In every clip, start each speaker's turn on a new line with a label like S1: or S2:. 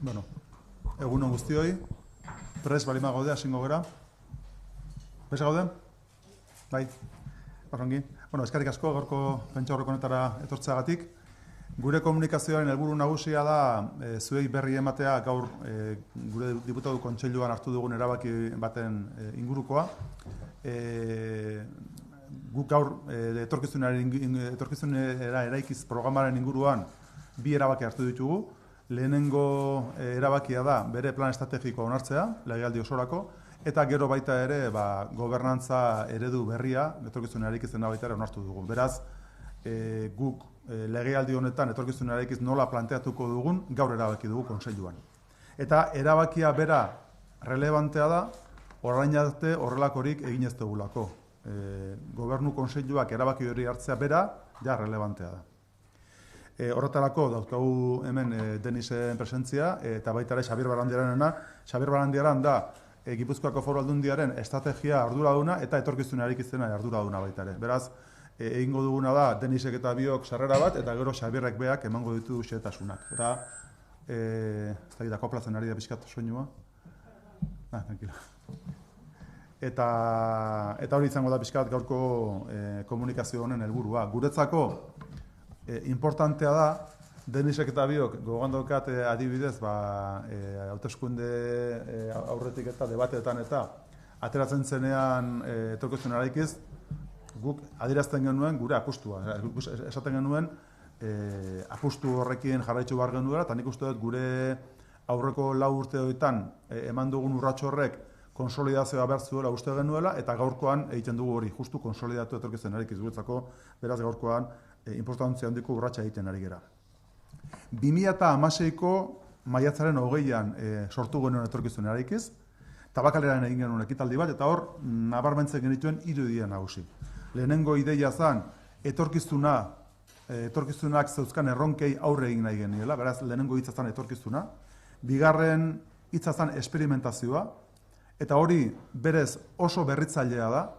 S1: Bueno, egunon guztioi, prest balima gaude, hasingo gera. Prest gaude? Bai, barrongi. Bueno, eskerrik asko gaurko pentsa horreko honetara etortzeagatik. Gure komunikazioaren helburu nagusia da zuei berri ematea gaur gure diputatu kontseiluan hartu dugun erabaki baten ingurukoa. Guk gaur etorkizunera eraikiz programaren inguruan bi erabaki hartu ditugu. Lehenengo erabakia da bere plan estrategikoa onartzea, legealdi osorako, eta gero baita ere gobernantza eredu berria, etorkizunera eraikitzen da baita ere onartu dugu. Beraz, guk legealdi honetan etorkizunera eraikiz nola planteatuko dugun gaur erabaki dugu kontseiluan. Eta erabakia bera relevantea da, orain arte horrelakorik egin ez dugulako. Gobernu kontseiluak erabaki hori hartzea bera, ja relevantea da. Horretarako dauzkagu hemen Denisen presentzia eta baita ere Xabier Barandiaranena. Xabier Barandiaran da Gipuzkoako Foru Aldundiaren estrategia arduraduna eta etorkizunera eraikitzena arduraduna baita ere. Beraz, egingo duguna da Denisek eta biok sarrera bat eta gero Xabierrek beak emango ditu xehetasunak. Eta ez da koplatzen ari da pixkat soinua. Tranquila. Eta hori izango da pixkat gaurko komunikazio honen helburua. Guretzako importantea da, Denisek eta biok gogoan daukat adibidez, hauteskunde aurretik eta debateetan eta ateratzen zenean etorkizunera eraikiz, guk adierazten genuen gure apustua. Esaten genuen apustu horrekin jarraitzu behar genuela, eta nik uste dut gure aurreko 4 urteotan eman dugun urrats horrek konsolidazioa behar zuela uste genuela, eta gaurkoan egiten dugu hori, justu konsolidatu etorkizunera eraikiz guretzako, beraz gaurkoan importantzia handiko urratsa egiten ari gera. 2016ko maiatzaren 20an sortu genuen etorkizunera eraikiz, Tabakaleran egin genuen ekitaldi bat, eta hor nabarmentzen genituen 3 ideia nagusi. Lehenengo ideia zen etorkizunak zeuzkan erronkei aurre egin nahi geniela, beraz lehenengo hitza zen etorkizuna. Bigarren hitza zen esperimentazioa, eta hori berez oso berritzailea da,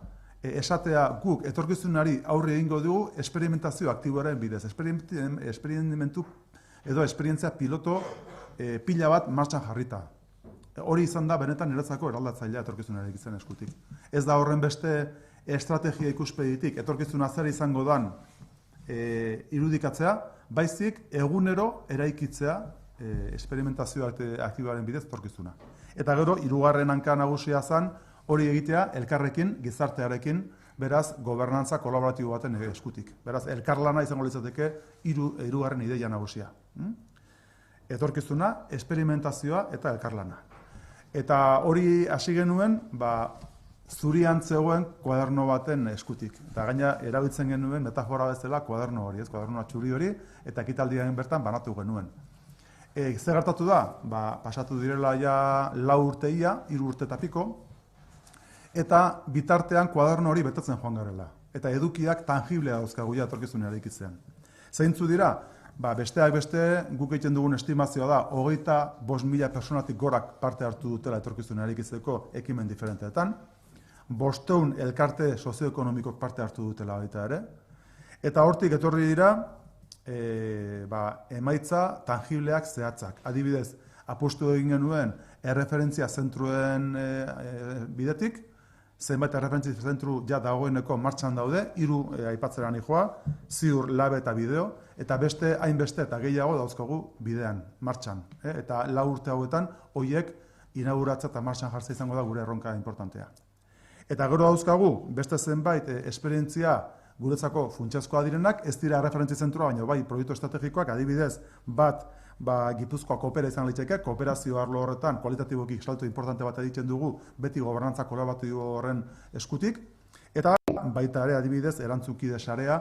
S1: esatea guk etorkizunari aurre egingo dugu esperimentazio aktiboaren bidez. Esperimentu edo esperientzia piloto pila bat martxan jarrita. Hori izan da benetan niretzako eraldatzailea etorkizunera ikitzen eskutik. Ez da horren beste estrategia ikuspegitik etorkizuna zer izango dan irudikatzea, baizik egunero eraikitzea esperimentazio aktiboaren bidez etorkizuna. Eta gero, 3. hanka nagusia zen, hori egitea elkarrekin, gizartearekin, beraz, gobernantza kolaboratibo baten eskutik. Beraz, elkarlana izango litzateke 3. ideia nagusia. Etorkizuna, esperimentazioa eta elkarlana. Eta hori hasi genuen, zurian zegoen kuaderno baten eskutik. Eta gaina erabiltzen genuen metafora bezala kuaderno hori, kuadernoa txuri hori, eta ekitaldiaren bertan banatu genuen. Zer gertatu da? Pasatu direla ja 4 urteia, 3 urte eta piko, eta bitartean kuaderno hori betetzen joan garela. Eta edukiak tangiblea dauzkagu ja etorkizunera eraikitzen. Zeintzu dira? Besteak beste guk egiten dugun estimazioa da 25.000 personatik gorak parte hartu dutela etorkizunera eraikitzeko ekimen diferenteetan, 500 elkarte sozioekonomikok parte hartu dutela baita ere, eta hortik etorri dira emaitza tangibleak zehatzak. Adibidez, apustu egin genuen erreferentzia zentruen bidetik, zenbait erreferentzia zentru ja dagoeneko martxan daude, 3 aipatzera nijoa, ziur, labe eta bideo, eta beste hainbeste eta gehiago dauzkagu bidean, martxan. Eta 4 urte hauetan, horiek inauguratza eta martxan jartzea izango da gure erronka importantea. Eta gero dauzkagu, beste zenbait esperientzia guretzako funtsezkoa direnak, ez dira referentzia zentrua, baina bai proiektu estrategikoak, adibidez, bat Gipuzkoa koopera izan litzeke, kooperazio arlo horretan kualitatiboki salto importante bat egiten dugu, beti gobernantza kolaboratibo horren eskutik, eta baita ere adibidez, erantzukide sarea,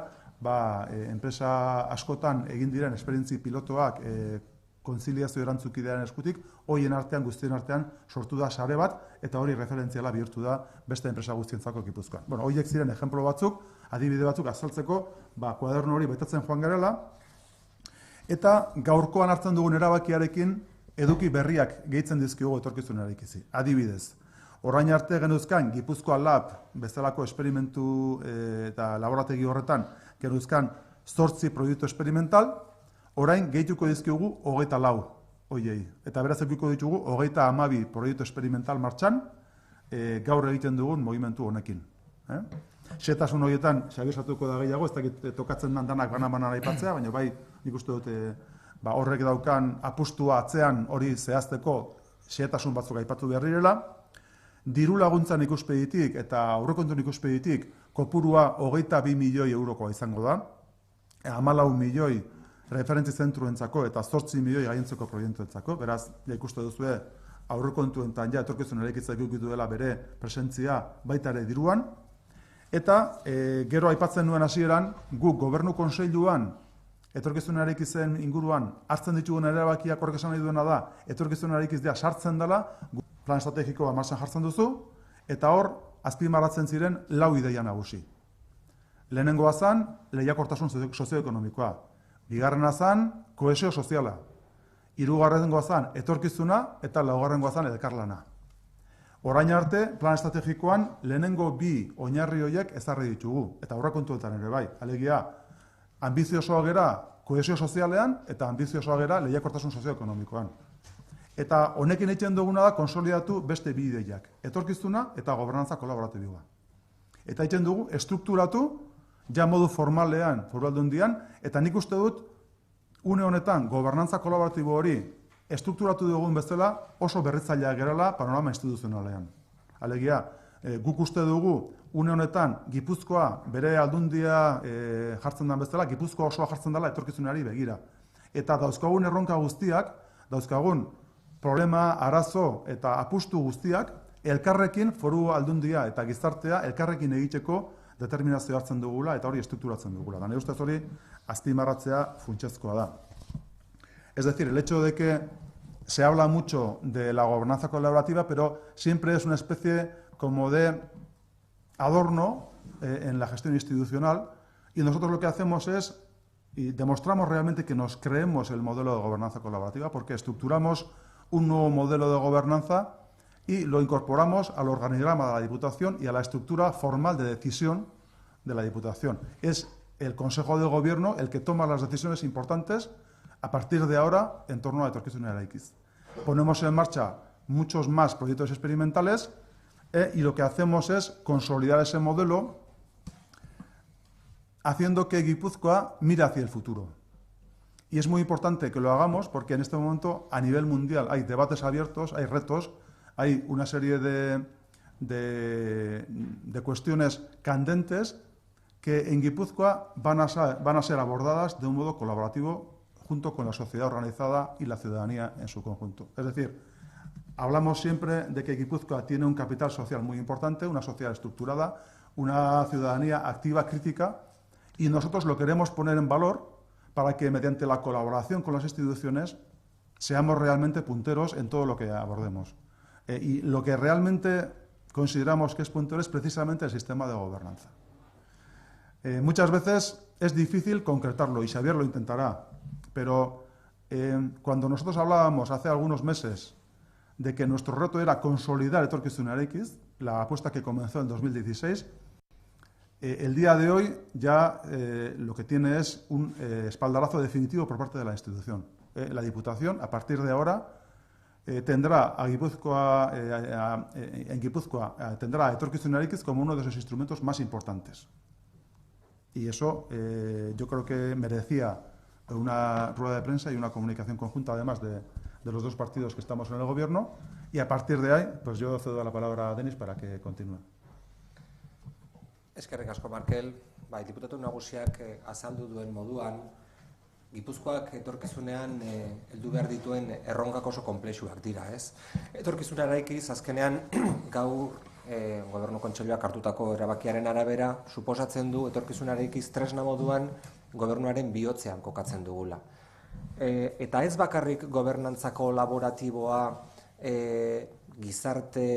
S1: enpresa askotan egin diren esperientzi pilotoak konziliazio erantzukidearen eskutik, hoien artean, guztien artean, sortu da sare bat, eta hori referentziala bihurtu da beste enpresa guztientzako Gipuzkoan. Horiek ziren ejemplo batzuk, adibide batzuk azaltzeko, kuaderno hori betetzen joan garela, eta gaurkoan hartzen dugun erabakiarekin eduki berriak gehitzen dizkigu etorkizunera eraikizi. Adibidez, orain arte genuzkan Gipuzkoa Lab bezalako esperimentu eta laborategi horretan genuzkan 8 proiektu esperimental, orain gehituko dizkigu 24. hoiei. Eta beraz edukiko ditugu 32 proiektu experimental martxan, gaur egiten dugun mugimendu honekin. Xehetasun horietan, Xabier sartuko da gehiago, ez dakit tokatzen danak banan aipatzea, baina bai, nik uste dut horrek daukan apustua atzean hori zehazteko xehetasun batzuk aipatu behar direla. Diru laguntzan ikuspegitik eta aurrekontuen ikuspegitik kopurua 22 milioi eurokoa izango da, 14 milioi referentzi zentruentzako eta 8 milioi gainontzeko proiektuentzako, beraz, ikuste duzue aurrekontuetan ja etorkizun eraikitzak edukitu dela bere presentzia baita ere diruan. Eta gero aipatzen nuen hasieran, guk gobernu kontseiluan etorkizun eraikitzen inguruan hartzen ditugun erabakiak horrek esan nahi duena da, etorkizun eraikitzea sartzen dela, plan estrategikoa martxan jartzen duzu, eta hor azpimarratzen ziren 4 ideia nagusi. Lehenengoa zen, lehiakortasun sozioekonomikoa. Bigarrena zen, kohesio soziala. Hirugarrengoa zen, etorkizuna, eta laugarrengoa zen, elkarlana. Orain arte, plan estrategikoan lehenengo 2 oinarri horiek ezarri ditugu, eta aurrekontuetan ere bai. Alegia, ambiziosoa gera kohesio sozialean eta ambiziosoa gera lehiakortasun sozioekonomikoan. Eta honekin egiten duguna da konsolidatu beste 2 ideiak, etorkizuna eta gobernantza kolaboratiboa. Eta egiten dugu estrukturatu ja modu formalean, Foru Aldundian, eta nik uste dut une honetan gobernantza kolaboratibo hori estrukturatu dugun bezala oso berritzaileak gerala panorama instituzionalean. Alegia, guk uste dugu une honetan Gipuzkoa bere aldundia jartzen den bezala, Gipuzkoa osoa jartzen dela etorkizunari begira. Eta dauzkagun erronka guztiak, dauzkagun problema, arazo eta apustu guztiak, elkarrekin Foru Aldundia eta gizartea elkarrekin egiteko determinazio hartzen dugula eta hori estrukturatzen dugula. Nire ustez hori azpimarratzea funtsezkoa da. Es decir, el hecho de que se habla mucho de la gobernanza colaborativa, pero siempre es una especie como de adorno en la gestión institucional, y nosotros lo que hacemos es, y demostramos realmente que nos creemos el modelo de gobernanza colaborativa, porque estructuramos un nuevo modelo de gobernanza y lo incorporamos al organigrama de la Diputación y a la estructura formal de decisión de la Diputación. Es el Consejo de Gobierno el que toma las decisiones importantes a partir de ahora en torno a etorkizun eraikiz. Ponemos en marcha muchos más proyectos experimentales y lo que hacemos es consolidar ese modelo haciendo que Guipúzcoa mire hacia el futuro. Y es muy importante que lo hagamos porque en este momento a nivel mundial hay debates abiertos, hay retos, hay una serie de cuestiones candentes que en Guipúzcoa van a ser abordadas de un modo colaborativo junto con la sociedad organizada y la ciudadanía en su conjunto. Es decir, hablamos siempre de que Guipúzcoa tiene un capital social muy importante, una sociedad estructurada, una ciudadanía activa, crítica, y nosotros lo queremos poner en valor para que mediante la colaboración con las instituciones seamos realmente punteros en todo lo que abordemos. Y lo que realmente consideramos que es puntero es precisamente el sistema de gobernanza. Muchas veces es difícil concretarlo y Xabier lo intentará, pero cuando nosotros hablábamos hace algunos meses de que nuestro reto era consolidar etorkizun eraikiz, la apuesta que comenzó en 2016, el día de hoy ya lo que tiene es un espaldarazo definitivo por parte de la institución. La Diputación, a partir de ahora, tendrá a Guipúzcoa, en Guipúzcoa tendrá a etorkizun eraikiz como uno de sus instrumentos más importantes. Y eso yo creo que merecía una rueda de prensa y una comunicación conjunta, además de los dos partidos que estamos en el gobierno. Y a partir de ahí, pues yo cedo la palabra a Denis para que continúe.
S2: Eskerrik asko, Markel. Bai, diputatu nagusiak azaldu duen moduan, Gipuzkoak etorkizunean heldu behar dituen erronkak oso konplexuak dira, ez? Etorkizuna eraikiz, azkenean gaur Gobernu Kontseiluak hartutako erabakiaren arabera, suposatzen du etorkizuna eraikiz tresna moduan gobernuaren bihotzean kokatzen dugula. Eta ez bakarrik gobernantza kolaboratiboa gizarte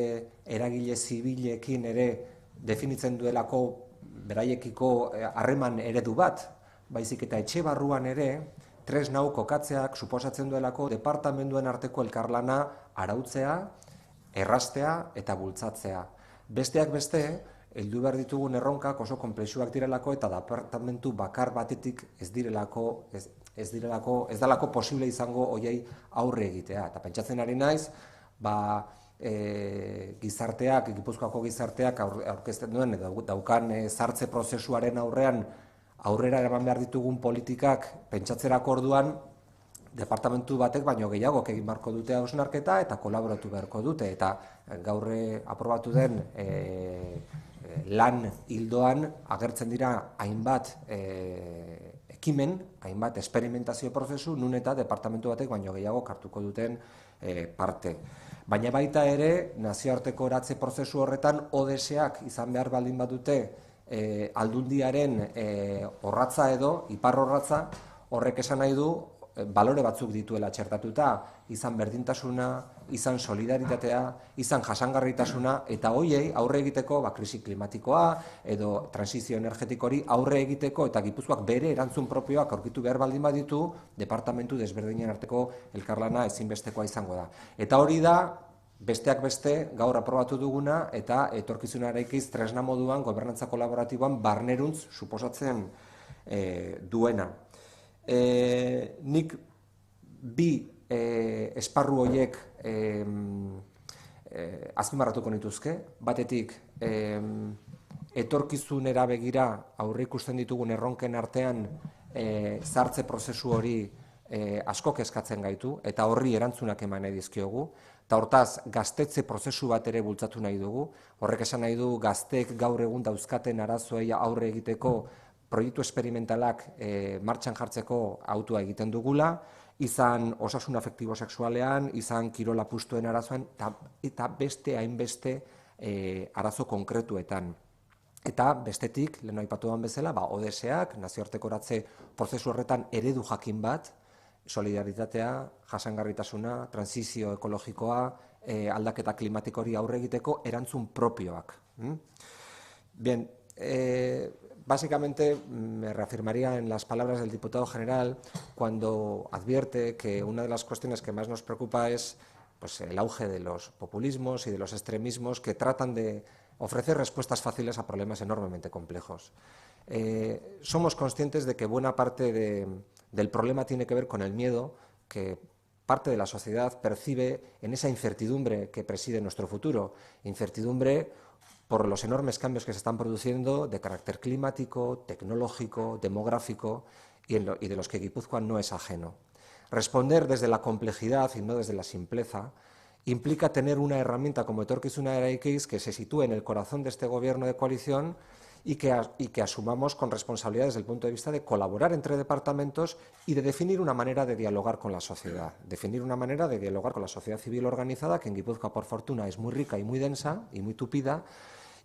S2: eragile zibilekin ere definitzen duelako beraiekiko harreman eredu bat, baizik eta etxe barruan ere tresna hau kokatzeak suposatzen duelako departamenduen arteko elkarlana arautzea, erraztea eta bultzatzea. Besteak beste, heldu behar ditugun erronkak oso konplexuak direlako eta departamentu bakar batetik ez dalako posible izango hoiei aurre egitea. Eta pentsatzen ari naiz, gizarteak, Gipuzkoako gizarteak aurkezten duen edo daukan sartze prozesuaren aurrean aurrera eraman behar ditugun politikak pentsatzerako orduan departamentu batek baino gehiago egin beharko dute hausnarketa eta kolaboratu beharko dute. Eta gaur aprobatu den lan hildoan agertzen dira hainbat ekimen, hainbat esperimentazio prozesu, nun eta departamentu batek baino gehiago hartuko duten parte. Baina baita ere, nazioarteko eratze prozesu horretan ODS-ak izan behar baldin badute aldundiaren orratza edo, ipar orratza, horrek esan nahi du, balore batzuk dituela txertatuta, izan berdintasuna, izan solidaritatea, izan jasangarritasuna, eta hoiei aurre egiteko krisi klimatikoa edo transizio energetikori aurre egiteko eta Gipuzkoak bere erantzun propioak aurkitu behar baldin baditu, departamentu desberdinen arteko elkarlana ezinbestekoa izango da. Eta hori da, besteak beste, gaur aprobatu duguna eta etorkizunarekiz tresna moduan, gobernantza kolaboratiboan barneruntz suposatzen duena. Nik bi esparru horiek azpimarratuko nituzke, batetik etorkizunera begira aurre ikusten ditugun erronken artean sartze prozesu hori asko kezkatzen gaitu eta horri erantzunak eman nahi dizkiogu, eta hortaz gaztetze prozesu bat ere bultzatu nahi dugu. Horrek esan nahi du gazteek gaur egun dauzkaten arazoei aurre egiteko proiektu esperimentalak martxan jartzeko autua egiten dugula, izan osasun afektibo sexualean, izan kirola pustuen arazoan, eta beste hainbeste arazo konkretuetan. Eta bestetik, lehen aipatuan bezala, ODS-ak, nazioarteko eratze prozesu horretan eredu jakin bat, solidaritatea, jasangarritasuna, transizio ekologikoa, aldaketa klimatikori aurre egiteko erantzun propioak. Bien, básicamente me reafirmaría en las palabras del diputado general cuando advierte que una de las cuestiones que más nos preocupa es el auge de los populismos y de los extremismos que tratan de ofrecer respuestas fáciles a problemas enormemente complejos. Somos conscientes de que buena parte del problema tiene que ver con el miedo que parte de la sociedad percibe en esa incertidumbre que preside nuestro futuro, incertidumbre por los enormes cambios que se están produciendo de carácter climático, tecnológico, demográfico y de los que Guipúzcoa no es ajeno. Responder desde la complejidad y no desde la simpleza implica tener una herramienta como Etorkizuna Eraikiz que se sitúe en el corazón de este gobierno de coalición y que asumamos con responsabilidad desde el punto de vista de colaborar entre departamentos y de definir una manera de dialogar con la sociedad. Definir una manera de dialogar con la sociedad civil organizada, que en Guipúzcoa, por fortuna, es muy rica y muy densa y muy tupida,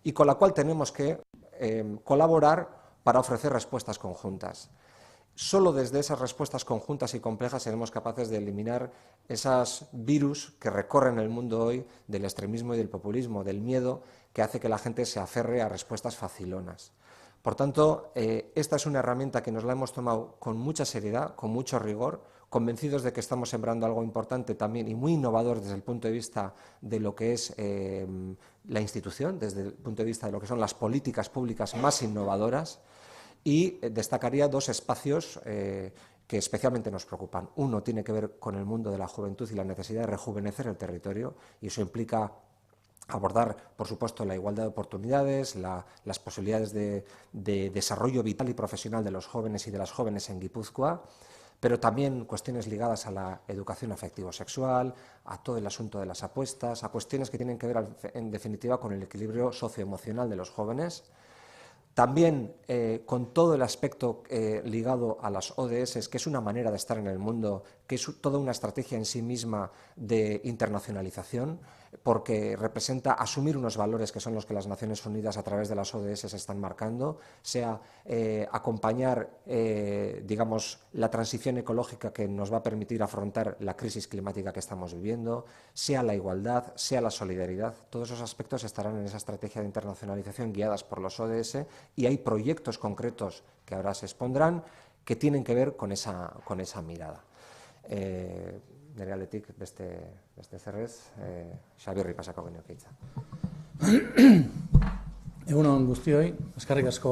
S2: y con la cual tenemos que colaborar para ofrecer respuestas conjuntas. Solo desde esas respuestas conjuntas y complejas seremos capaces de eliminar esos virus que recorren el mundo hoy del extremismo y del populismo, del miedo que hace que la gente se aferre a respuestas facilonas. Por tanto, esta es una herramienta que nos la hemos tomado con mucha seriedad, con mucho rigor, convencidos de que estamos sembrando algo importante también y muy innovador desde el punto de vista de lo que es la institución, desde el punto de vista de lo que son las políticas públicas más innovadoras. Y destacaría dos espacios que especialmente nos preocupan. Uno tiene que ver con el mundo de la juventud y la necesidad de rejuvenecer el territorio, y eso implica abordar, por supuesto, la igualdad de oportunidades, las posibilidades de desarrollo vital y profesional de los jóvenes y de las jóvenes en Guipúzcoa, pero también cuestiones ligadas a la educación afectivo-sexual, a todo el asunto de las apuestas, a cuestiones que tienen que ver, en definitiva, con el equilibrio socioemocional de los jóvenes. También con todo el aspecto ligado a las ODS, que es una manera de estar en el mundo, que es toda una estrategia en sí misma de internacionalización, porque representa asumir unos valores que son los que las Naciones Unidas a través de las ODS se están marcando, sea acompañar, digamos, la transición ecológica que nos va a permitir afrontar la crisis climática que estamos viviendo, sea la igualdad, sea la solidaridad. Todos esos aspectos estarán en esa estrategia de internacionalización guiadas por los ODS, y hay proyectos concretos que ahora se expondrán que tienen que ver con esa mirada. Nire aldetik beste zerrez, Xabierri pasako genioke hitza.
S3: Egun on guztioi, eskerrik asko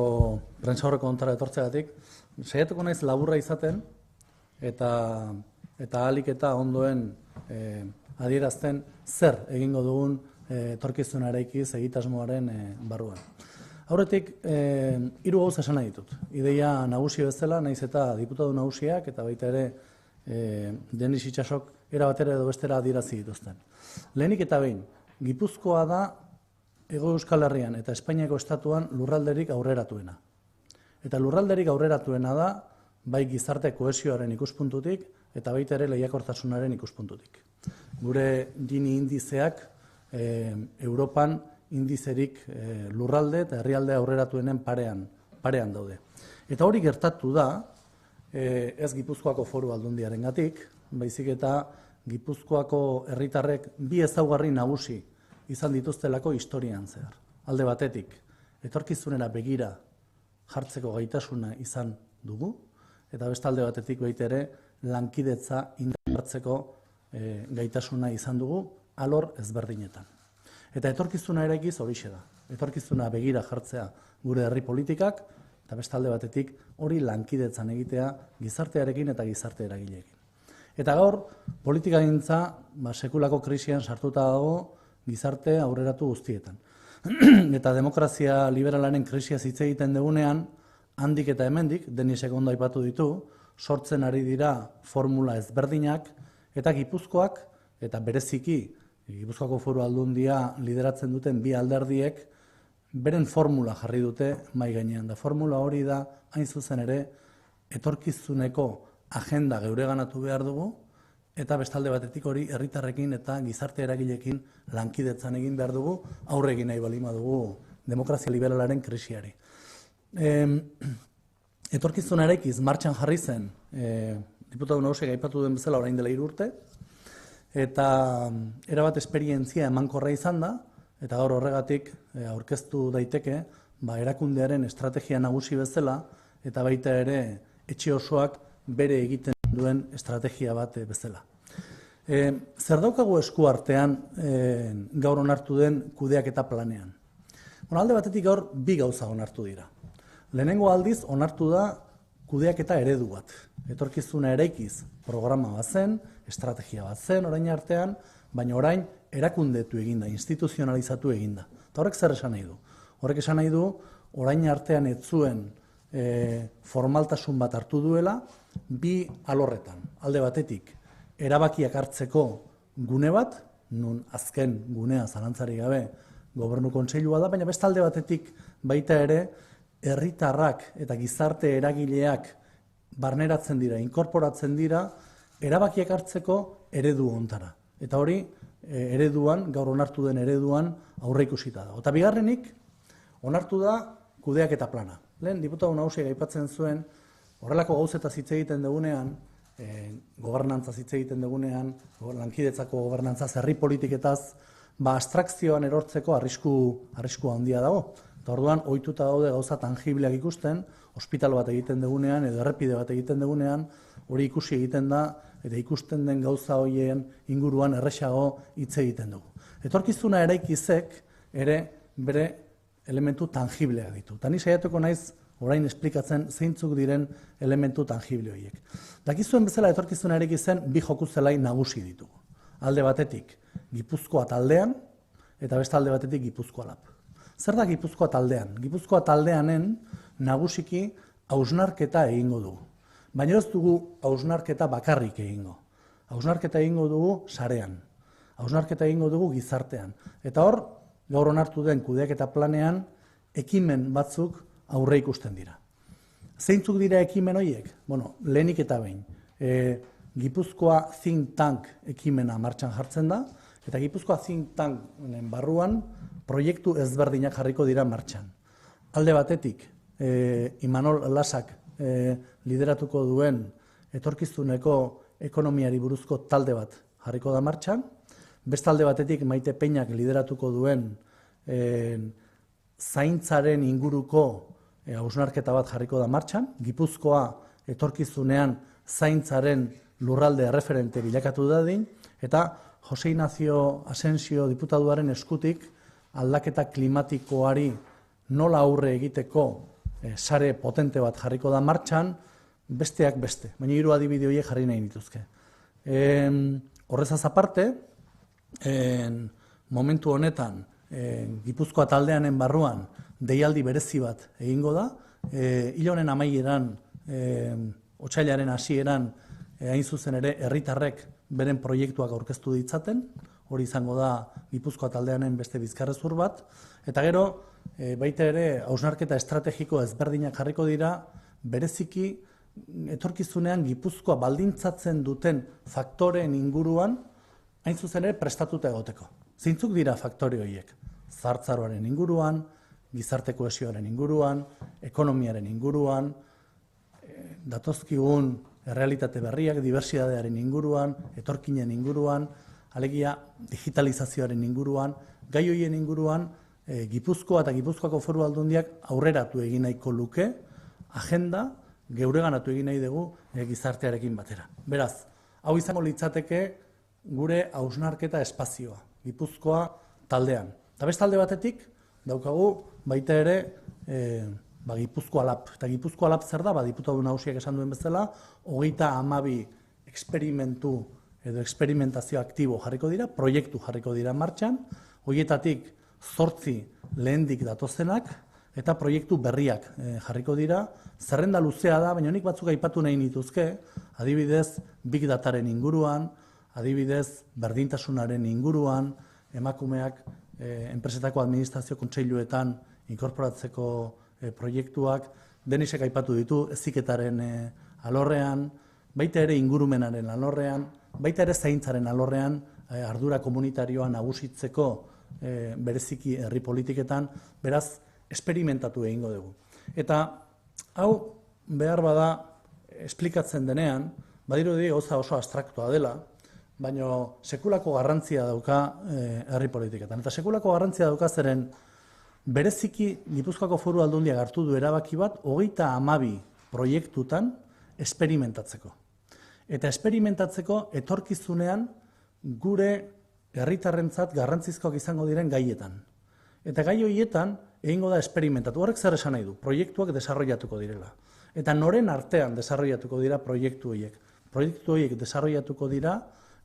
S3: prentsaurreko hontara etortzeagatik. Saiatuko naiz laburra izaten eta ahalik eta ondoen adierazten zer egingo dugun etorkizuna eraikiz egitasmoaren barruan. Aurretik, 3 gauza esan nahi ditut. Ideia nagusi bezala, naiz eta diputatu nagusiak eta baita ere Denis Itsasok era batera edo bestera adierazi dituzten. Lehenik eta behin, Gipuzkoa da Hego Euskal Herrian eta Espainiako estatuan lurralderik aurreratuena. Eta lurralderik aurreratuena da, bai gizarte kohesioaren ikuspuntutik eta baita ere lehiakortasunaren ikuspuntutik. Gure Gini indizeak Europan indizerik lurralde eta herrialde aurreratuenen parean daude. Eta hori gertatu da, ez Gipuzkoako Foru Aldundiarengatik, baizik eta Gipuzkoako herritarrek bi ezaugarri nagusi izan dituztelako historian zehar. Alde batetik, etorkizunera begira jartzeko gaitasuna izan dugu, eta beste alde batetik baita ere lankidetza indartzeko gaitasuna izan dugu alor ezberdinetan. Eta etorkizuna eraikiz horixe da. Etorkizuna begira jartzea gure herri politikak, eta beste alde batetik hori lankidetzan egitea gizartearekin eta gizarte eragileekin. Eta gaur, politikagintza sekulako krisian sartuta dago gizarte aurreratu guztietan. Eta demokrazia liberalaren krisia hitz egiten dugunean, handik eta hemendik, Denisek ondo aipatu ditu, sortzen ari dira formula ezberdinak, eta Gipuzkoak, eta bereziki, Gipuzkoako Foru Aldundia lideratzen duten bi alderdiek, beren formula jarri dute mai gainean. Da formula hori da, hain zuzen ere, etorkizuneko agenda geureganatu behar dugu, eta bestalde batetik hori herritarrekin eta gizarte eragileekin lankidetzan egin behar dugu, aurre egin nahi baldin badugu demokrazia liberalaren krisiari. Etorkizuna eraikiz martxan jarri zen, diputatu nagusiak aipatu duen bezala orain dela 3 urte, eta erabat esperientzia emankorra izan da, eta gaur horregatik aurkeztu daiteke erakundearen estrategia nagusi bezala, eta baita ere etxe osoak bere egiten duen estrategia bat bezala. Zer daukagu esku artean gaur onartu den kudeaketa planean? Alde batetik gaur 2 gauza onartu dira. Lehenengo aldiz onartu da kudeaketa eredu bat. Etorkizuna eraikiz programa bat zen, estrategia bat zen orain artean, baina orain erakundetu eginda, instituzionalizatu eginda. Eta horrek zer esan nahi du? Horrek esan nahi du orain artean ez zuen formaltasun bat hartu duela, 2 alorretan. Alde batetik, erabakiak hartzeko gune bat, nun azken gunea zalantzari gabe Gobernu Kontseilua da, baina beste alde batetik baita ere herritarrak eta gizarte eragileak barneratzen dira, inkorporatzen dira, erabakiak hartzeko eredu hontara. Eta hori ereduan, gaur onartu den ereduan aurre ikusita da. Eta bigarrenik, onartu da kudeaketa plana. Lehen, diputatu nagusiak aipatzen zuen, horrelako gauzetaz hitz egiten dugunean, gobernantza hitz egiten dugunean, lankidetzako gobernantza herri politiketaz, abstrakzioan erortzeko arrisku handia dago. Eta orduan, ohituta daude gauza tangibleak ikusten, ospital bat egiten dugunean edo errepide bat egiten dugunean, hori ikusi egiten da, eta ikusten den gauza horien inguruan erresago hitz egiten dugu. Etorkizuna eraikizek ere bere elementu tangibleak ditu. Eta ni saiatuko naiz orain esplikatzen zeintzuk diren elementu tangible horiek. Dakizuen bezala etorkizuna eraikiz zen 2 joku zelai nagusi ditugu. Alde batetik Gipuzkoa taldean eta beste alde batetik Gipuzkoa lab. Zer da Gipuzkoa taldean? Gipuzkoa taldeanen nagusiki hausnarketa egingo dugu. Baina ez dugu hausnarketa bakarrik egingo. Hausnarketa egingo dugu sarean. Hausnarketa egingo dugu gizartean. Eta hor, gaur onartu den kudeaketa planean, ekimen batzuk aurre ikusten dira. Zeintzuk dira ekimen horiek? Lehenik eta behin. Gipuzkoa Think Tank ekimena martxan jartzen da, eta Gipuzkoa Think Tanken barruan proiektu ezberdinak jarriko dira martxan. Alde batetik, Imanol Lasak lideratuko duen etorkizuneko ekonomiari buruzko talde bat jarriko da martxan, beste alde batetik Maite Peñak lideratuko duen zaintzaren inguruko hausnarketa bat jarriko da martxan, Gipuzkoa etorkizunean zaintzaren lurralde referente bilakatu dadin, eta Jose Ignacio Asensio diputatuaren eskutik aldaketa klimatikoari nola aurre egiteko sare potente bat jarriko da martxan, besteak beste, baina 3 adibide horiek jarri nahi nituzke. Horrezaz aparte, momentu honetan, Gipuzkoa taldeanen barruan deialdi berezi bat egingo da, hil honen amaieran, otsailaren hasieran, hain zuzen ere, herritarrek beren proiektuak aurkeztu ditzaten, hori izango da Gipuzkoa taldeanen beste bizkarrezur bat, eta gero, baita ere, hausnarketa estrategiko ezberdinak jarriko dira, bereziki, etorkizunean Gipuzkoa baldintzatzen duten faktoreen inguruan, hain zuzen ere, prestatuta egoteko. Zeintzuk dira faktore horiek? Zahartzaroaren inguruan, gizarte kohesioaren inguruan, ekonomiaren inguruan, datozkigun errealitate berriak, diversitatearen inguruan, etorkinen inguruan, alegia digitalizazioaren inguruan, gai horien inguruan, Gipuzkoa eta Gipuzkoako Foru Aldundiak aurreratu egin nahiko luke, agenda, geureganatu egin nahi dugu gizartearekin batera. Beraz, hau izango litzateke gure hausnarketa espazioa, Gipuzkoa taldean. Eta bestalde batetik, daukagu baita ere Gipuzkoa Lab. Eta Gipuzkoa Lab zer da, diputatu nagusiak esan duen bezala, 32 eksperimentu edo eksperimentazio aktibo jarriko dira, proiektu jarriko dira martxan, horietatik 8 lehendik datozenak, eta proiektu berriak jarriko dira. Zerrenda luzea da, baina nik batzuk aipatu nahi nituzke, adibidez Big Dataren inguruan, adibidez berdintasunaren inguruan, emakumeak enpresetako administrazio kontseiluetan inkorporatzeko proiektuak, denisek aipatu ditu, heziketaren alorrean, baita ere ingurumenaren alorrean, baita ere zaintzaren alorrean, ardura komunitarioa nagusitzeko bereziki herri politiketan, beraz, esperimentatu egingo dugu. Eta hau behar bada esplikatzen denean, badirudi gauza oso abstraktua dela, baina sekulako garrantzia dauka herri politiketan. Eta sekulako garrantzia dauka zeren bereziki Gipuzkoako Foru Aldundiak hartu du erabaki bat 32 proiektutan esperimentatzeko. Eta esperimentatzeko etorkizunean gure herritarrentzat garrantzizkoak izango diren gaietan. Eta gai horietan egingo da esperimentatu. Horrek zer esan nahi du? Proiektuak desarrollatuko direla. Eta noren artean desarrollatuko dira proiektu horiek? Proiektu horiek desarrollatuko dira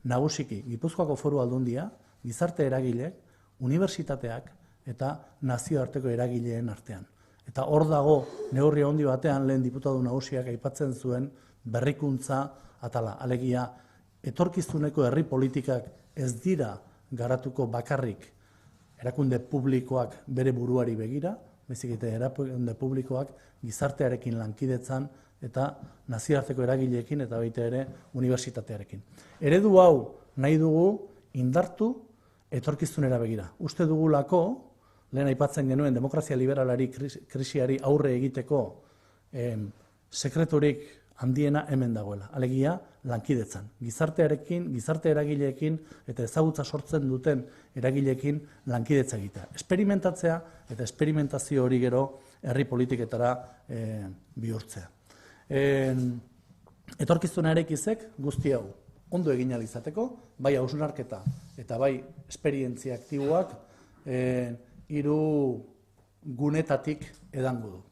S3: nagusiki Gipuzkoako Foru Aldundia, gizarte eragileek, unibertsitateak eta nazioarteko eragileen artean. Eta hor dago neurri handi batean lehen diputatu nagusiak aipatzen zuen berrikuntza atala. Alegia, etorkizuneko herri politikak ez dira garatuko bakarrik erakunde publikoak bere buruari begira, baizik eta erakunde publikoak gizartearekin lankidetzan eta nazioarteko eragileekin eta baita ere unibertsitatearekin. Eredu hau nahi dugu indartu etorkizunera begira. Uste dugulako, lehen aipatzen genuen demokrazia liberalari krisiari aurre egiteko sekreturik handiena hemen dagoela. Alegia, lankidetzan. Gizartearekin, gizarte eragileekin eta ezagutza sortzen duten eragileekin lankidetza egitea. Esperimentatzea eta esperimentazio hori gero herri politiketara bihurtzea. Etorkizunarekizek guzti hau ondo egin ahal izateko, bai hausnarketa eta bai esperientzia aktiboak 3 gunetatik edango du.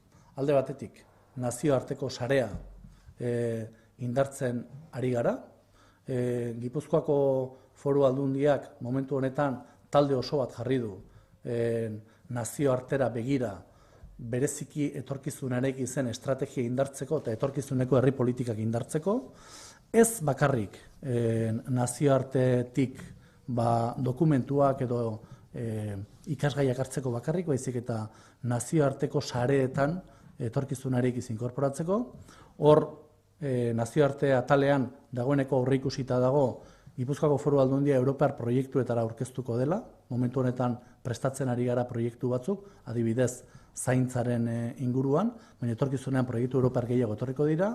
S3: Alde batetik, nazioarteko sarea indartzen ari gara. Gipuzkoako Foru Aldundiak momentu honetan talde oso bat jarri du nazioartera begira bereziki etorkizunarekin zen estrategia indartzeko eta etorkizuneko herri politikak indartzeko. Ez bakarrik nazioartetik dokumentuak edo ikasgaiak hartzeko bakarrik, baizik eta nazioarteko sareetan etorkizunarekin inkorporatzeko. Hor, nazioarte atalean dagoeneko aurreikusita dago Gipuzkoako Foru Aldundia Europar proiektuetara aurkeztuko dela. Momentu honetan prestatzen ari gara proiektu batzuk, adibidez zaintzaren inguruan, baina etorkizunean proiektu Europar gehiago etorriko dira.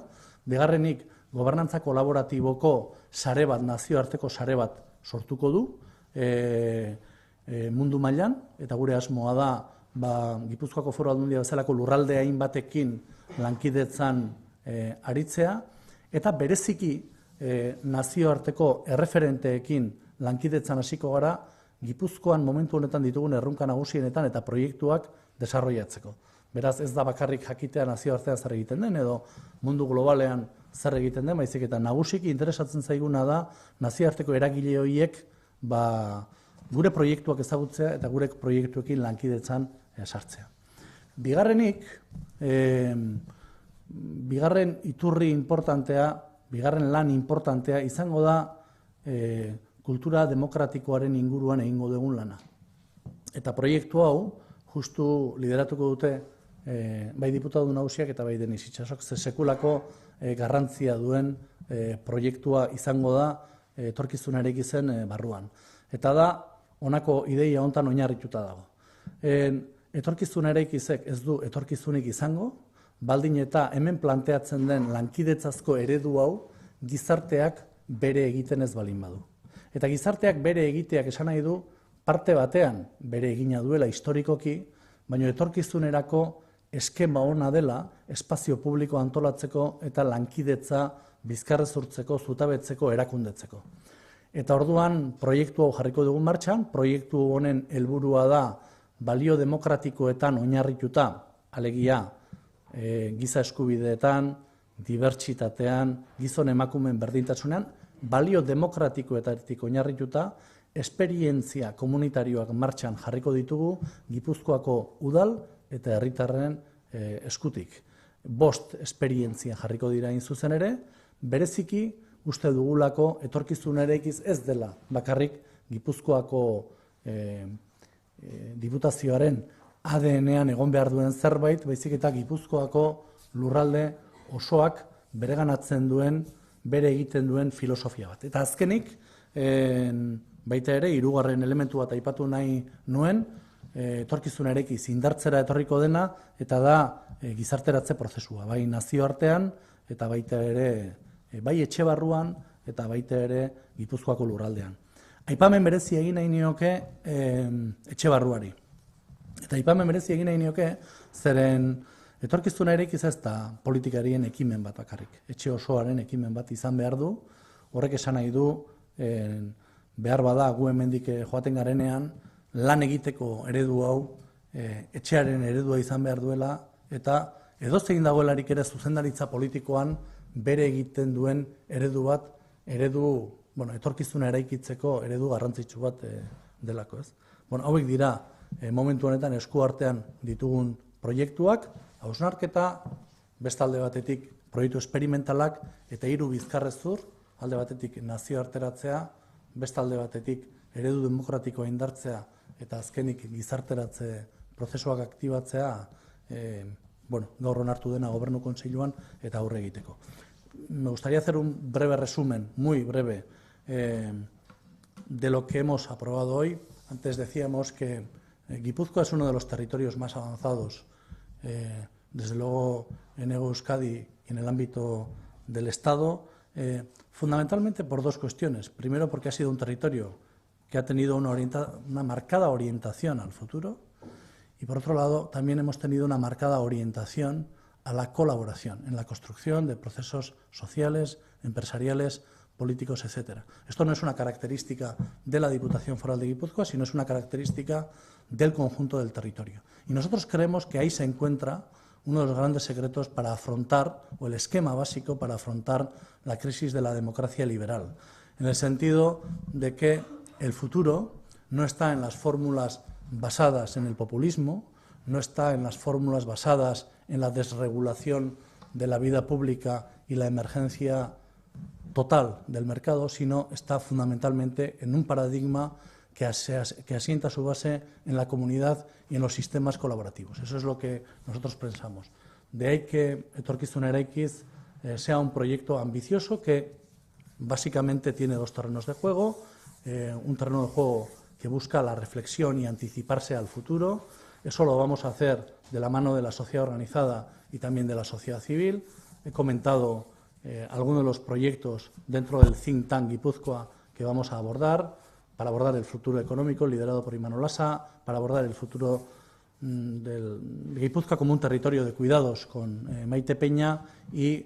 S3: Bigarrenik, gobernantza kolaboratiboko sare bat, nazioarteko sare bat sortuko du mundu mailan, eta gure asmoa da Gipuzkoako Foru Aldundia bezalako lurralde hainbatekin lankidetzan aritzea, eta bereziki nazioarteko erreferenteekin lankidetzan hasiko gara Gipuzkoan momentu honetan ditugun erronka nagusienetan eta proiektuak desarrollatzeko. Beraz, ez da bakarrik jakitea nazioartean zer egiten den edo mundu globalean zer egiten den, baizik eta nagusiki interesatzen zaiguna da nazioarteko eragile horiek gure proiektuak ezagutzea eta gure proiektuekin lankidetzan sartzea. Bigarrenik, bigarren iturri importantea, bigarren lan importantea izango da kultura demokratikoaren inguruan egingo dugun lana. Eta proiektu hau, justu lideratuko dute bai diputatu nagusiak eta bai Denis Itsasok, sekulako garrantzia duen proiektua izango da etorkizunarekin zen barruan. Eta da, honako ideia hontan oinarrituta dago. Etorkizunarekizek ez du etorkizunik izango, baldin eta hemen planteatzen den lankidetzazko eredu hau gizarteak bere egiten ez balin badu. Eta gizarteak bere egiteak esan nahi du parte batean bere egina duela historikoki, baina etorkizunerako eskema ona dela espazio publiko antolatzeko eta lankidetza bizkarrezurtzeko, zutabetzeko, erakundetzeko. Eta orduan proiektu hau jarriko dugun martxan, proiektu honen helburua da balio demokratikoetan oinarrituta, alegia giza eskubideetan, dibertsitatean, gizon emakumeen berdintasunean, balio demokratikoetatik oinarrituta, esperientzia komunitarioak martxan jarriko ditugu Gipuzkoako udal eta herritarren eskutik. 5 esperientzia jarriko dira hain zuzen ere, bereziki uste dugulako etorkizunarekiz ez dela bakarrik Gipuzkoako diputazioaren ADN-ean egon behar duen zerbait, baizik eta Gipuzkoako lurralde osoak bereganatzen duen, bere egiten duen filosofia bat. Eta azkenik, baita ere, 3. elementu bat aipatu nahi nuen, etorkizunarekiz indartzera etorriko dena, eta da gizarteratze prozesua, bai nazioartean, eta baita ere, bai etxe barruan, eta baita ere Gipuzkoako lurraldean. Aipamen berezi egin nahi nioke etxe barruari. Eta aipamen berezi egin nahi nioke, zeren etorkizunarekiz ez da politikarien ekimen bat bakarrik. Etxe osoaren ekimen bat izan behar du, horrek esan nahi du, behar bada gu hemendik joaten garenean, lan egiteko eredu hau, etxearen eredua izan behar duela, eta edozein dagoelarik ere zuzendaritza politikoan bere egiten duen eredu bat, etorkizuna eraikitzeko eredu garrantzitsu bat delako, ez? Hauek dira momentu honetan eskuartean ditugun proiektuak, hausnarketa, bestalde batetik proiektu esperimentalak eta 3 bizkarrezur, alde batetik nazioarteratzea, bestalde batetik eredu demokratikoa indartzea eta azkenik gizarteratze prozesuak aktibatzea, gaur onartu dena Gobernu Kontseiluan eta aurre egiteko. Me gustaría hacer un breve resumen, muy breve, de lo que hemos aprobado hoy. Antes decíamos que Guipúzcoa es uno de los territorios más avanzados, desde luego en Euskadi y en el ámbito del Estado, fundamentalmente por 2 cuestiones. Primero, porque ha sido un territorio que ha tenido una marcada orientación al futuro, y por otro lado, también hemos tenido una marcada orientación a la colaboración en la construcción de procesos sociales, empresariales, políticos, etc. Esto no es una característica de la Diputación Foral de Guipúzcoa, sino es una característica del conjunto del territorio. Y nosotros creemos que ahí se encuentra uno de los grandes secretos para afrontar, o el esquema básico para afrontar la crisis de la democracia liberal, en el sentido de que el futuro no está en las fórmulas basadas en el populismo, no está en las fórmulas basadas en la desregulación de la vida pública y la emergencia total del mercado, sino está fundamentalmente en un paradigma que asienta su base en la comunidad y en los sistemas colaborativos. Eso es lo que nosotros pensamos. De ahí que Etorkizuna Eraikiz sea un proyecto ambicioso que básicamente tiene 2 terrenos de juego, un terreno de juego que busca la reflexión y anticiparse al futuro. Eso lo vamos a hacer de la mano de la sociedad organizada y también de la sociedad civil. He comentado algunos de los proyectos dentro del think tank Guipúzcoa que vamos a abordar, para abordar el futuro económico liderado por Imanol Lasa, para abordar el futuro de Guipúzcoa como un territorio de cuidados con Maite Peña y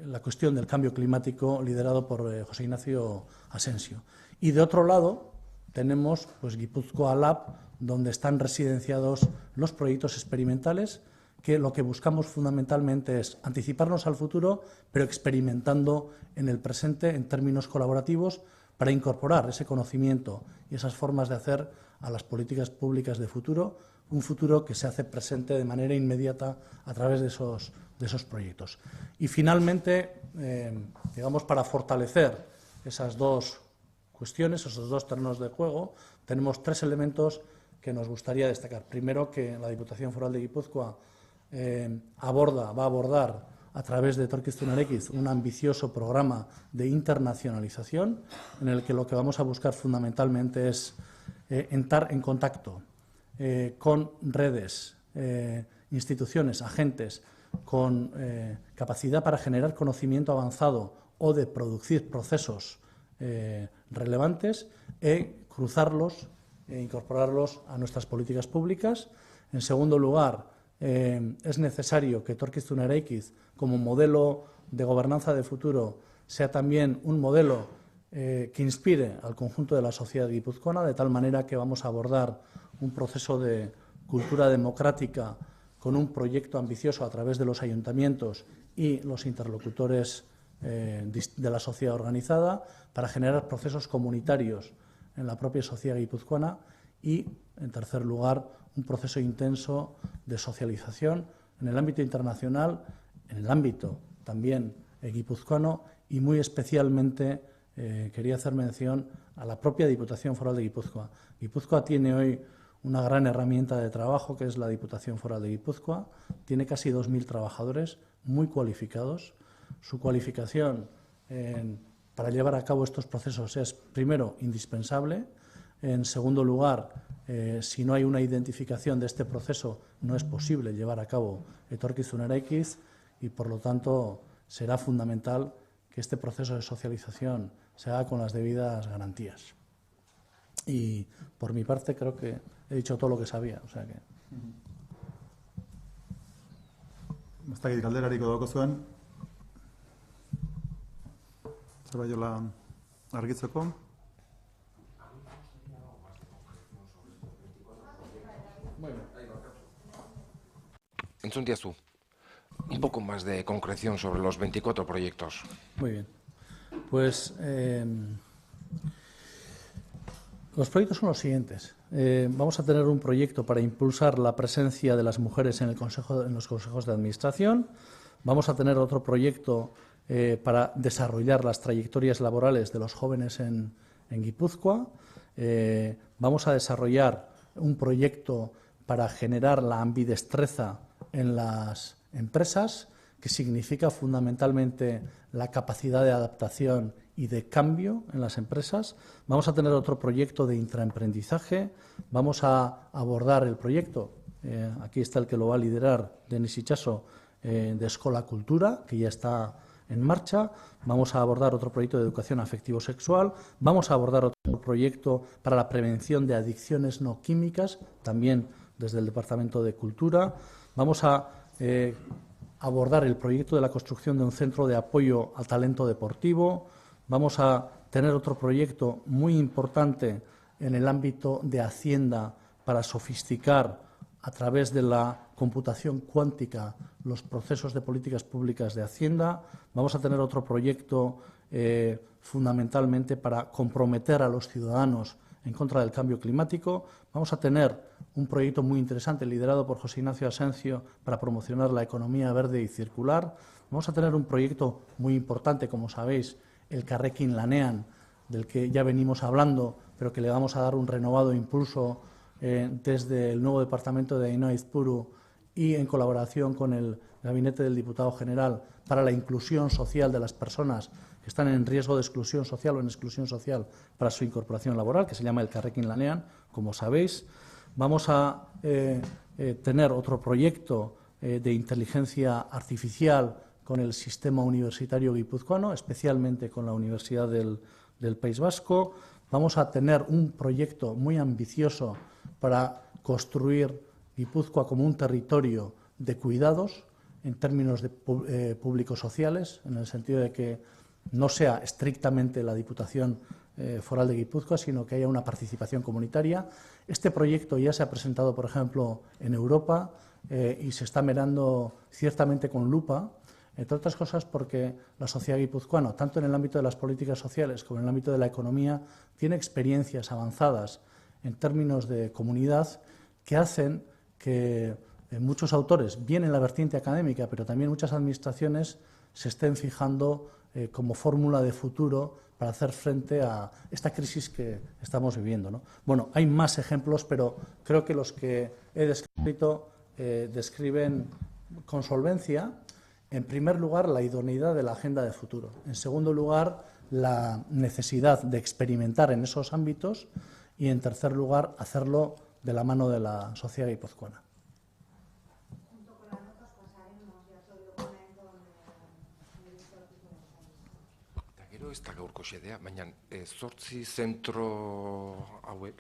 S3: la cuestión del cambio climático liderado por José Ignacio Asensio. Y de otro lado, tenemos pues Gipuzkoa Lab, donde están residenciados los proyectos experimentales, que lo que buscamos fundamentalmente es anticiparnos al futuro, pero experimentando en el presente en términos colaborativos para incorporar ese conocimiento y esas formas de hacer a las políticas públicas de futuro, un futuro que se hace presente de manera inmediata a través de esos proyectos. Y finalmente, digamos, para fortalecer esas dos cuestiones, esos dos terrenos de juego, tenemos tres elementos que nos gustaría destacar. Primero, que la Diputación Foral de Guipúzcoa va a abordar a través de Etorkizunarekin un ambicioso programa de internacionalización en el que lo que vamos a buscar fundamentalmente es entrar en contacto con redes, instituciones, agentes con capacidad para generar conocimiento avanzado o de producir procesos relevantes cruzarlos e incorporarlos a nuestras políticas públicas. En segundo lugar, es necesario que Etorkizunarekin, como modelo de gobernanza de futuro, sea también un modelo que inspire al conjunto de la sociedad guipuzcoana, de tal manera que vamos a abordar un proceso de cultura democrática con un proyecto ambicioso a través de los ayuntamientos y los interlocutores de la sociedad organizada para generar procesos comunitarios en la propia sociedad guipuzcoana y, en tercer lugar, un proceso intenso de socialización en el ámbito internacional, en el ámbito también guipuzcoano y muy especialmente quería hacer mención a la propia Diputación Foral de Guipúzcoa. Guipúzcoa tiene hoy una gran herramienta de trabajo que es la Diputación Foral de Guipúzcoa, tiene casi 2.000 trabajadores muy cualificados. Su cualificación para llevar a cabo estos procesos es, primero, indispensable. En segundo lugar, si no hay una identificación de este proceso, no es posible llevar a cabo Etorkizunarekin y, por lo tanto, será fundamental que este proceso de socialización se haga con las debidas garantías. Y, por mi parte, creo que he dicho todo lo que sabía. O sea que...
S1: Ez dakit galderariko dauko zuen. Zerbaiola argitzeko.
S4: Entzun diazu, un poco más de concreción sobre los 24 proyectos.
S3: Muy bien. Pues los proyectos son los siguientes. Vamos a tener un proyecto para impulsar la presencia de las mujeres en los consejos de administración. Vamos a tener otro proyecto para desarrollar las trayectorias laborales de los jóvenes en Guipúzcoa. Vamos a desarrollar un proyecto para generar la ambidestreza en las empresas, que significa fundamentalmente la capacidad de adaptación y de cambio en las empresas. Vamos a tener otro proyecto de intraemprendizaje. Vamos a abordar el proyecto, aquí está el que lo va a liderar, Denis Itxaso, de Escola Cultura, que ya está en marcha. Vamos a abordar otro proyecto de educación afectivo-sexual. Vamos a abordar otro proyecto para la prevención de adicciones no químicas, también desde el Departamento de Cultura. Vamos a abordar el proyecto de la construcción de un centro de apoyo al talento deportivo. Vamos a tener otro proyecto muy importante en el ámbito de Hacienda para sofisticar a través de la computación cuántica los procesos de políticas públicas de Hacienda. Vamos a tener otro proyecto fundamentalmente para comprometer a los ciudadanos en contra del cambio climático. Vamos a tener un proyecto muy interesante liderado por José Ignacio Asencio para promocionar la economía verde y circular. Vamos a tener un proyecto muy importante, como sabéis, el Elkarrekin Lanean, del que ya venimos hablando, pero que le vamos a dar un renovado impulso desde el nuevo departamento de Ainhoa Izpuru y en colaboración con el Gabinete del Diputado General para la inclusión social de las personas que están en riesgo de exclusión social o en exclusión social para su incorporación laboral, que se llama el Elkarrekin Lanean, como sabéis. Vamos a tener otro proyecto de inteligencia artificial con el sistema universitario guipuzcoano, especialmente con la Universidad del País Vasco. Vamos a tener un proyecto muy ambicioso para construir Guipúzcoa como un territorio de cuidados en términos de públicos sociales, en el sentido de que no sea estrictamente la Diputación foral de Guipúzcoa, sino que haya una participación comunitaria. Este proyecto ya se ha presentado, por ejemplo, en Europa y se está mirando ciertamente con lupa, entre otras cosas porque la sociedad guipuzcoana, tanto en el ámbito de las políticas sociales como en el ámbito de la economía, tiene experiencias avanzadas en términos de comunidad que hacen que muchos autores, bien en la vertiente académica, pero también muchas administraciones, se estén fijando como fórmula de futuro para hacer frente a esta crisis que estamos viviendo, ¿no? Bueno, hay más ejemplos, pero creo que los que he descrito describen con solvencia, en primer lugar, la idoneidad de la agenda de futuro. En segundo lugar, la necesidad de experimentar en esos ámbitos y, en tercer lugar, hacerlo de la mano de la sociedad guipuzcoana.
S4: Ez da gaurko xedea, baina 8 zentro hauek,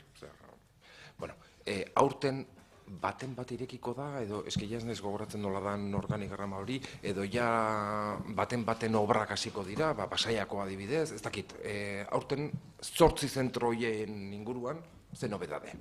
S4: bueno, aurten baten bat irekiko da, edo eski ja ez naiz gogoratzen nola dan organigrama hori, edo ja baten obrak hasiko dira, Pasaiako adibidez, ez dakit, aurten 8 zentro horien inguruan, ze nobedade?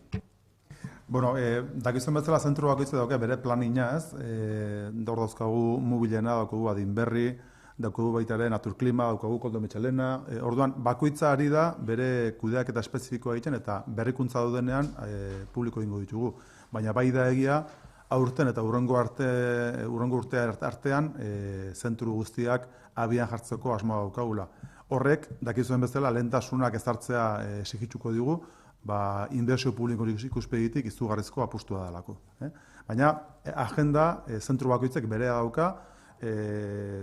S1: Bueno, dakizuen bezala zentro bakoitza dauke bere planina, ez? Hor dauzkagu Mubilena, daukagu Adinberri, daukagu baita ere Naturklima, daukagu Koldo Mitxelena. Orduan, bakoitza ari da bere kudeaketa espezifikoa egiten eta berrikuntza daudenean publiko egingo ditugu. Baina bai da egia, aurten eta hurrengo urtea artean zentru guztiak abian jartzeko asmoa daukagula. Horrek, dakizuen bezala, lehentasunak ezartzea exigituko digu, inbertsio publiko ikuspegitik izugarrizko apustua dalako. Baina, agenda zentru bakoitzek berea dauka,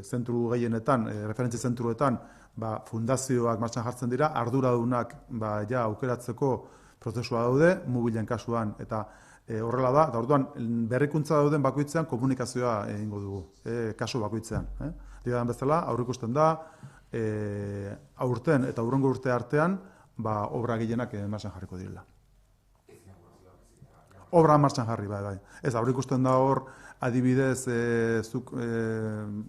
S1: zentru gehienetan, referentzi zentruetan, fundazioak martxan jartzen dira, arduradunak ja aukeratzeko prozesua daude, Mubilen kasuan, eta horrela da, eta orduan berrikuntza dauden bakoitzean komunikazioa egingo dugu, kasu bakoitzean. Digan bezala, aurrikusten da, aurten eta hurrengo urte artean, obra gehienak martxan jarriko direla. Obra martxan jarri, bai. Ez, aurrikusten da hor, adibidez,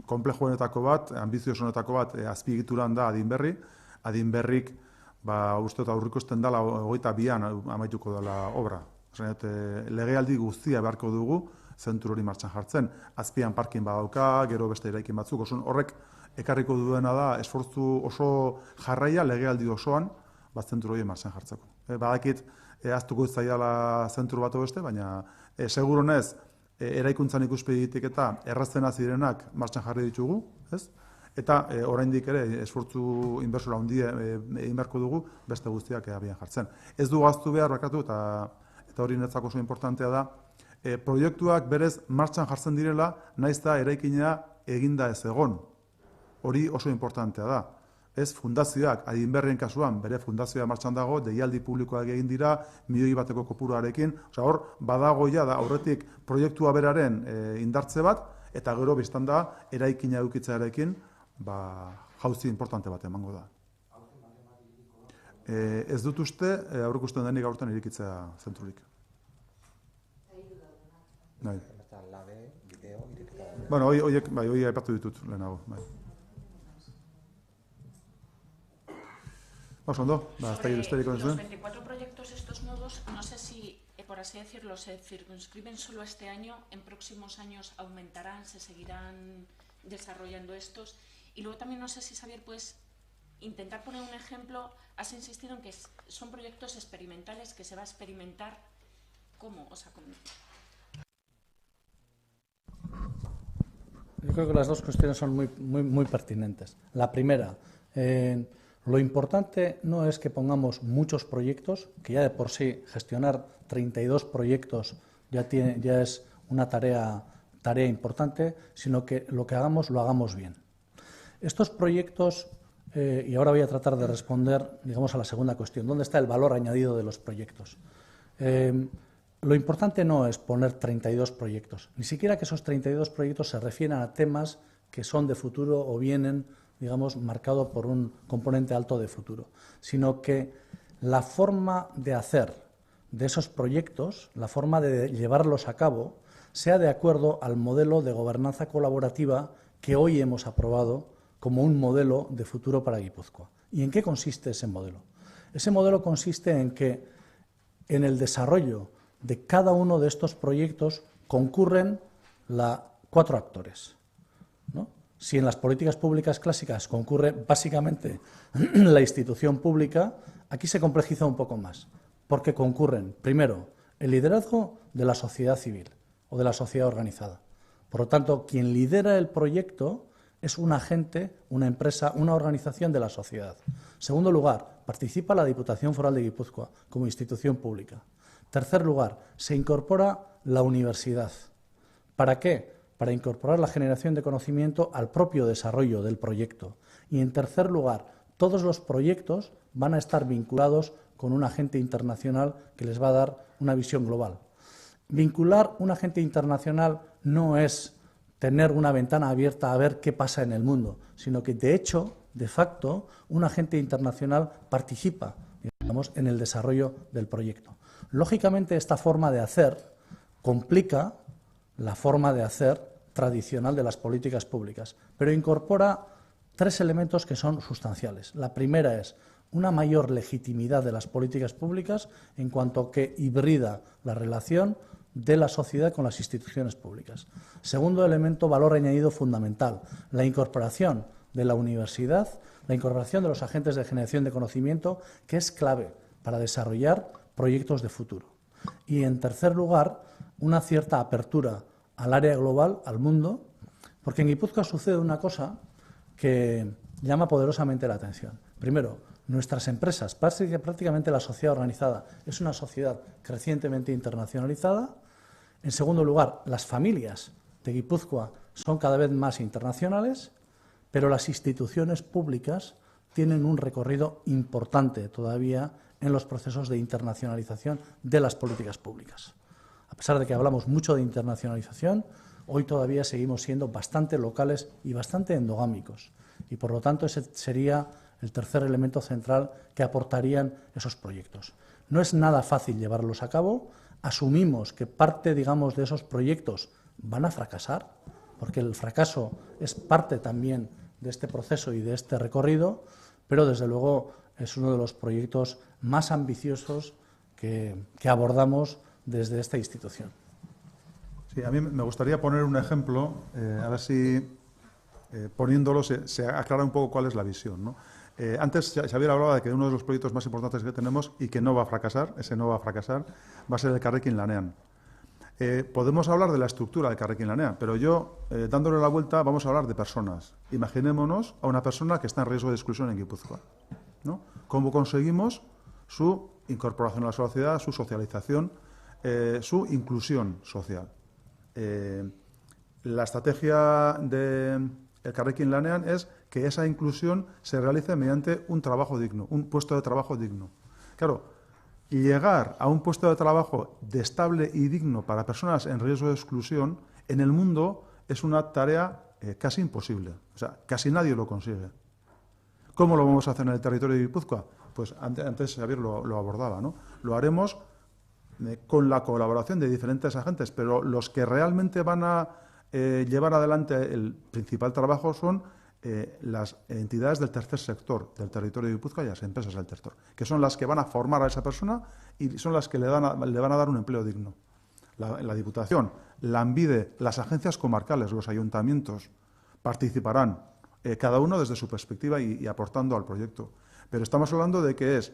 S1: konplexuenetako bat, ambiziosunetako bat, azpiegituran da Adinberri. Adinberrik, uste eta aurrikusten dela 22an amaituko dela obra. Legealdi guztia beharko dugu, zentru hori martxan jartzen. Azpian parkin badauka, gero beste eraikin batzuk, horrek ekarriko duena da, esfortzu oso jarraia legealdi osoan, zentru hori martxan jartzeko. Badakit, aztuko zaiala zentru bat beste, baina seguronez, eraikuntzan ikuspegitik eta erraztena zirenak martxan jarri ditugu, ez? Eta oraindik ere esfortzu inbertsora handia egin beharko dugu beste guztiak abian jartzen. Ez du gaztu behar bakatu eta hori netzako oso importantea da, proiektuak berez martxan jartzen direla, naiz da eraikina eginda ez egon. Hori oso importantea da. Ez fundazioak, Adinberrien kasuan, bere fundazioa martxan dago, deialdi publikoak egin dira, milioi bateko kopuruarekin, hor, badago ja da aurretik proiektua beraren indartze bat, eta gero biztan da, eraikina edukitzarekin, jauzi importante bat emango da. Ez dut uste, aurrikusten denik aurten irikitzea zentrurik. Bueno, hoi aipatu ditut lehenago. Los
S5: 24 proyectos estos nuevos, no sé si, por así decirlo, se circunscriben solo este año, en próximos años aumentarán, se seguirán desarrollando estos. Y luego también no sé si, Xavier, puedes intentar poner un ejemplo. Has insistido en que son proyectos experimentales, que se va a experimentar. ¿Cómo? O sea, ¿cómo?
S3: Yo creo que las dos cuestiones son muy pertinentes. La primera, lo importante no es que pongamos muchos proyectos, que ya de por sí gestionar 32 proyectos ya es una tarea importante, sino que lo que hagamos lo hagamos bien. Estos proyectos, y ahora voy a tratar de responder, digamos, a la segunda cuestión, ¿dónde está el valor añadido de los proyectos? Lo importante no es poner 32 proyectos, ni siquiera que esos 32 proyectos se refieran a temas que son de futuro o vienen, digamos, marcado por un componente alto de futuro, sino que la forma de hacer de esos proyectos, la forma de llevarlos a cabo, sea de acuerdo al modelo de gobernanza colaborativa que hoy hemos aprobado como un modelo de futuro para Guipúzcoa. ¿Y en qué consiste ese modelo? Ese modelo consiste en que en el desarrollo de cada uno de estos proyectos concurren 4 actores, ¿no? Si en las políticas públicas clásicas concurre básicamente la institución pública, aquí se complejiza un poco más, porque concurren, primero, el liderazgo de la sociedad civil o de la sociedad organizada. Por lo tanto, quien lidera el proyecto es un agente, una empresa, una organización de la sociedad. Segundo lugar, participa la Diputación Foral de Guipúzcoa como institución pública. Tercer lugar, se incorpora la universidad. ¿Para qué? Para incorporar la generación de conocimiento al propio desarrollo del proyecto. Y en tercer lugar, todos los proyectos van a estar vinculados con un agente internacional que les va a dar una visión global. Vincular un agente internacional no es tener una ventana abierta a ver qué pasa en el mundo, sino que de hecho, de facto, un agente internacional participa, digamos, en el desarrollo del proyecto. Lógicamente, esta forma de hacer complica la forma de hacer tradicional de las políticas públicas, pero incorpora 3 elementos que son sustanciales. La primera es una mayor legitimidad de las políticas públicas en cuanto que hibrida la relación de la sociedad con las instituciones públicas. Segundo elemento, valor añadido fundamental, la incorporación de la universidad, la incorporación de los agentes de generación de conocimiento, que es clave para desarrollar proyectos de futuro. Y en tercer lugar, una cierta apertura al área global, al mundo, porque en Guipúzcoa sucede una cosa que llama poderosamente la atención. Primero, nuestras empresas, prácticamente la sociedad organizada, es una sociedad crecientemente internacionalizada. En segundo lugar, las familias de Guipúzcoa son cada vez más internacionales, pero las instituciones públicas tienen un recorrido importante todavía en los procesos de internacionalización de las políticas públicas. A pesar de que hablamos mucho de internacionalización, hoy todavía seguimos siendo bastante locales y bastante endogámicos. Y por lo tanto ese sería el tercer elemento central que aportarían esos proyectos. No es nada fácil llevarlos a cabo. Asumimos que parte, digamos, de esos proyectos van a fracasar, porque el fracaso es parte también de este proceso y de este recorrido, pero desde luego es uno de los proyectos más ambiciosos que abordamos desde esta institución.
S1: Sí, a mí me gustaría poner un ejemplo, a ver si poniéndolo se aclara un poco cuál es la visión, ¿no? Antes Xavier hablaba de que uno de los proyectos más importantes que tenemos y que no va a fracasar, va a ser el Elkarrekin Lanean. Podemos hablar de la estructura del Elkarrekin Lanean, pero yo, dándole la vuelta, vamos a hablar de personas. Imaginémonos a una persona que está en riesgo de exclusión en Guipúzcoa, ¿no? ¿Cómo conseguimos su incorporación a la sociedad, su socialización, su inclusión social? La estrategia de Elkarrekin Lanean es que esa inclusión se realice mediante un trabajo digno, un puesto de trabajo digno. Claro, llegar a un puesto de trabajo estable y digno para personas en riesgo de exclusión en el mundo es una tarea casi imposible. O sea, casi nadie lo consigue. ¿Cómo lo vamos a hacer en el territorio de Guipúzcoa? Pues antes Xavier lo abordaba, ¿no? Lo haremos con la colaboración de diferentes agentes, pero los que realmente van a llevar adelante el principal trabajo son las entidades del tercer sector del territorio de Guipúzcoa y las empresas del tercer, que son las que van a formar a esa persona y son las que le van a dar un empleo digno. La Diputación, la ANVIDE, las agencias comarcales, los ayuntamientos participarán, cada uno desde su perspectiva y aportando al proyecto. Pero estamos hablando de que es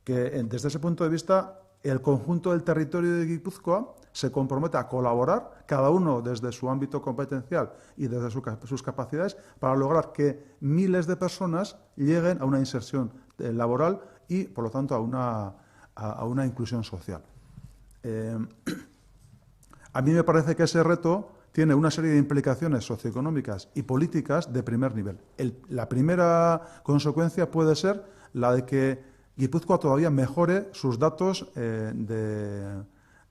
S1: que desde ese punto de vista el conjunto del territorio de Guipúzcoa se compromete a colaborar, cada uno desde su ámbito competencial y desde sus capacidades, para lograr que miles de personas lleguen a una inserción laboral y, por lo tanto, a una inclusión social. A mí me parece que ese reto tiene una serie de implicaciones socioeconómicas y políticas de primer nivel. La primera consecuencia puede ser la de que Guipúzcoa todavía mejore sus datos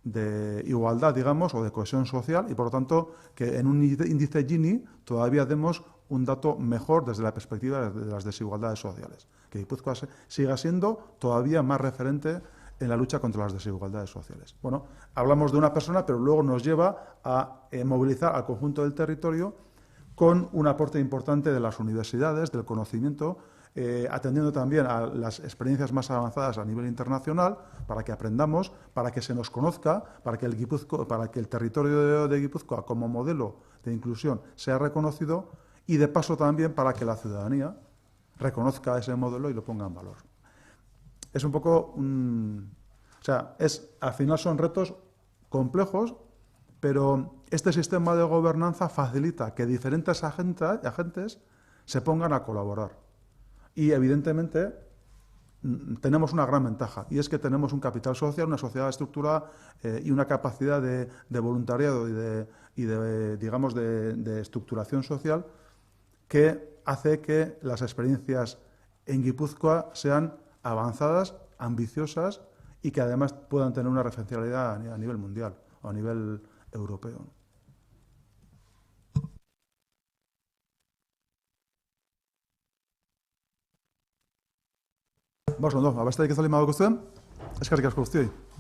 S1: de igualdad, digamos, o de cohesión social y, por lo tanto, que en un índice Gini todavía demos un dato mejor desde la perspectiva de las desigualdades sociales. Que Guipúzcoa siga siendo todavía más referente en la lucha contra las desigualdades sociales. Bueno, hablamos de una persona, pero luego nos lleva a movilizar al conjunto del territorio con un aporte importante de las universidades, del conocimiento, atendiendo también a las experiencias más avanzadas a nivel internacional, para que aprendamos, para que se nos conozca, para que el territorio de Guipúzcoa como modelo de inclusión sea reconocido y de paso también para que la ciudadanía reconozca ese modelo y lo ponga en valor. Es un poco, o sea, al final son retos complejos, pero este sistema de gobernanza facilita que diferentes agentes se pongan a colaborar. Y evidentemente tenemos una gran ventaja, y es que tenemos un capital social, una sociedad estructurada y una capacidad de voluntariado y de estructuración social que hace que las experiencias en Guipúzcoa sean avanzadas, ambiciosas y que además puedan tener una referencialidad a nivel mundial o a nivel europeo. Bost, ondo, abesterik ez baldin badaukazu, eskerrik asko guztioi.